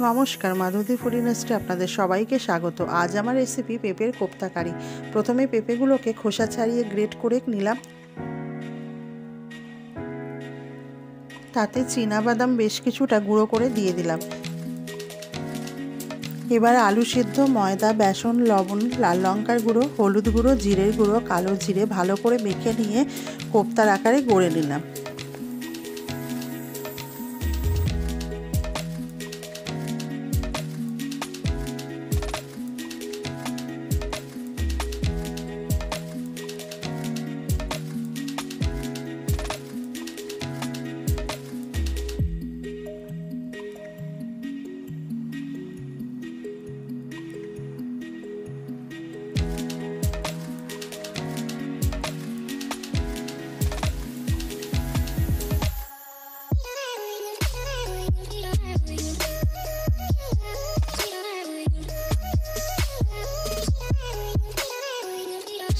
নমস্কার, মাধুরী food industry আপনাদের সবাইকে স্বাগত। আজ আমার রেসিপি পেঁপের কোপ্তা কারি। প্রথমে পেঁপেগুলোকে খোসা ছাড়িয়ে গ্রেট করে নিলাম। তাতে চীনাবাদাম বেশ কিছুটা গুঁড়ো করে দিয়ে দিলাম। এবার আলু সিদ্ধ, ময়দা, বেসন, লবণ, লাল লঙ্কার গুঁড়ো, হলুদ গুঁড়ো, জিরের গুঁড়ো, কালো জিরে ভালো করে মেখে নিয়ে কোপ্তার আকারে গড়ে নিলাম।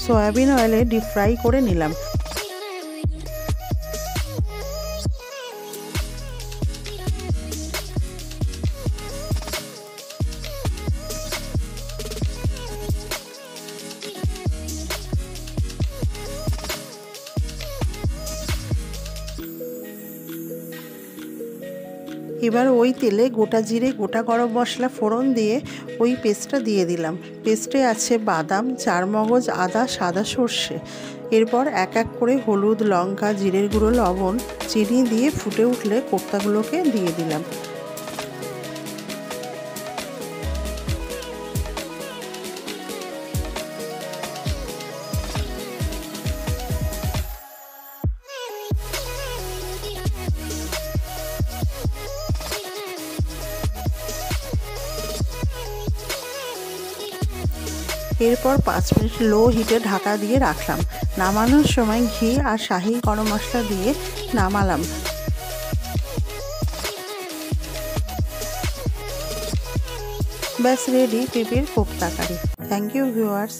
সয়াবিন অয়েলে ডিপ ফ্রাই করে নিলাম। এবার ওই তেলে গোটা জিরে, গোটা গরম মশলা ফোড়ন দিয়ে ওই পেস্টটা দিয়ে দিলাম। পেস্টে আছে বাদাম, চারমগজ, আদা, সাদা সর্ষে। এরপর এক এক করে হলুদ, লঙ্কা, জিরের গুঁড়ো, লবণ, চিনি দিয়ে ফুটে উঠলে কোপ্তাগুলোকে দিয়ে দিলাম। এরপর 5 মিনিট লো হিটে ঢাকা দিয়ে রাখলাম। নামানোর সময় ঘি আর শাহি গরম মশলা দিয়ে নামালাম। ব্যাস রেডি পেঁপের kofta curry. Thank you viewers.